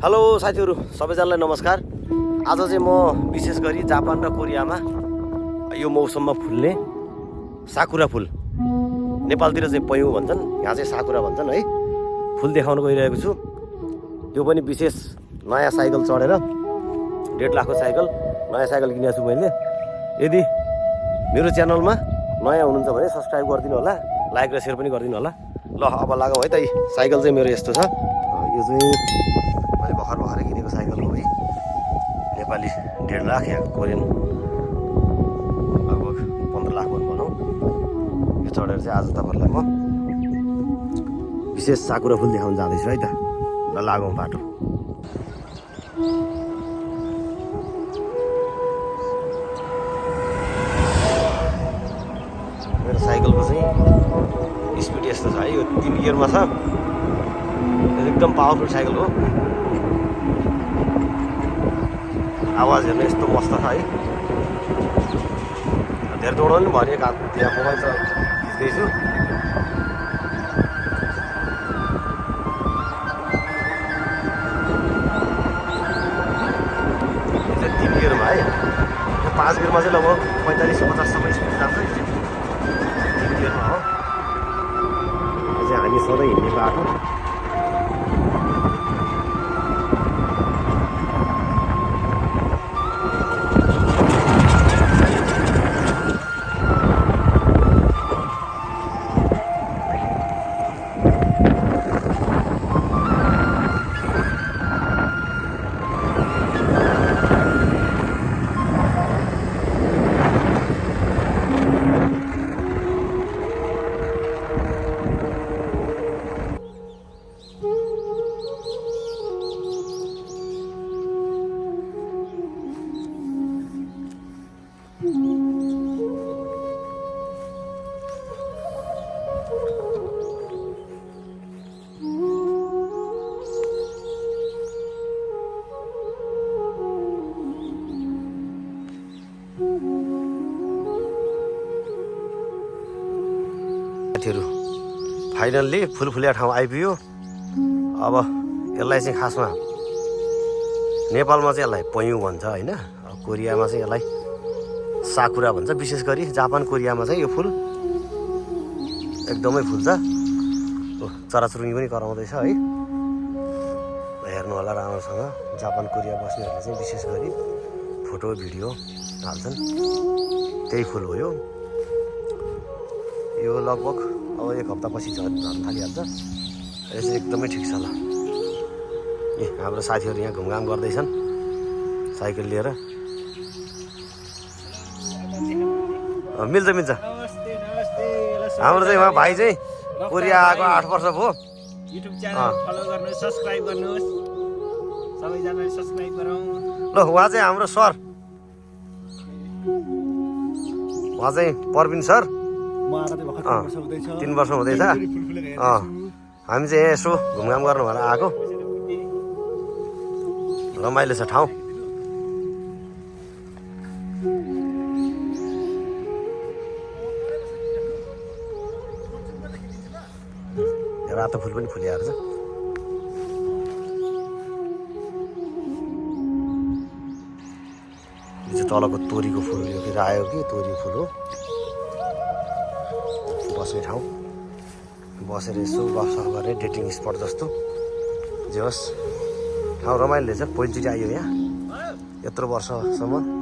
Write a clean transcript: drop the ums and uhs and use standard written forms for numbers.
Hello साथीहरू सबैजनालाई नमस्कार। आज चाहिँ म विशेष गरी जापान र कोरियामा यो मौसममा फुल्ने साकुरा फुल, नेपालतिर चाहिँ पयौँ भन्छन्, यहाँ चाहिँ साकुरा भन्छन् है, फुल देखाउन गइरहेको छु। त्यो पनि विशेष नयाँ साइकल चढेर 1.5 लाखको साइकल, नयाँ साइकल किनेको छु मैले। यदि मेरो च्यानलमा नयाँ हुनुहुन्छ भने सब्सक्राइब गरिदिनु होला, लाइक र सेयर पनि गरिदिनु होला। ल अब लागौँ है त। साइकल चाहिँ मेरो यस्तो छ। यो चाहिँ मैले भर्खर किनेको साइकल हो है। नेपाली 1.5 लाख, या कोरियन लगभग 15 लाख भनौँ। यो चढेर चाहिँ आज तपाईँहरूलाई म विशेष साकुरा फुल देखाउन जाँदैछु है त। ल लागौँ बाटो। मेरो साइकलको चाहिँ स्पिड यस्तो छ है, यो 3 गियरमा छ, एकदम पावरफुल साइकल हो। आवाज हेर्नु यस्तो मस्त छ है। धेरै दौडाउनु पनि भने त्यहाँ मोबाइल त खिच्दैछु। यो चाहिँ 3 गियरमा है, 5 गियरमा चाहिँ लगभग 45-50सम्म स्पिड जान्छ। 3 गियरमा हो। यो चाहिँ हामी सधैँ हिँड्ने बाटो। फाइनल्ली फुलफुलिया ठाउँ आइपुग्यो। अब यसलाई चाहिँ खासमा नेपालमा चाहिँ यसलाई पयौँ भन्छ होइन, कोरियामा चाहिँ यसलाई साकुरा भन्छ। विशेष गरी जापान कोरियामा चाहिँ यो फुल एकदमै फुल्छ। चराचुरुङ्गी पनि कराउँदैछ है। हेर्नु होला राम्रोसँग। जापान कोरिया बस्नेहरूले चाहिँ विशेष गरी फोटो भिडियो हाल्छन्। त्यही फुल हो यो लगभग अब 1 हप्तापछि झर्न थालिहाल्छ। यो चाहिँ एकदमै ठिक छ। ल ए हाम्रो साथीहरू यहाँ घुमघाम गर्दैछन् साइकल लिएर। मिल्छ हाम्रो चाहिँ उहाँ भाइ चाहिँ कोरिया आएको 8 वर्ष भयो। युट्युब च्यानल फलो गर्नुहोस्, सब्स्क्राइब गर्नुहोस्, सबैजनाले सब्स्क्राइब गरौँ। ल उहाँ चाहिँ हाम्रो सर, उहाँ चाहिँ प्रवीण सर। 3 वर्ष हुँदैछ। हामी चाहिँ यसो घुमघाम गर्नु भनेर आएको। रमाइलो छ ठाउँ। रातो फुल पनि फुलिरहेको छ। यो चाहिँ तलको तोरीको फुल, यो कि रायो कि तोरी फुल हो। बस्ने ठाउँ, बसेर यसो गफसफ गर्ने डेटिङ स्पट जस्तो जे होस् ठाउँ रमाइलो छ। पहिलोचोटि आयो यहाँ यत्रो वर्षसम्म।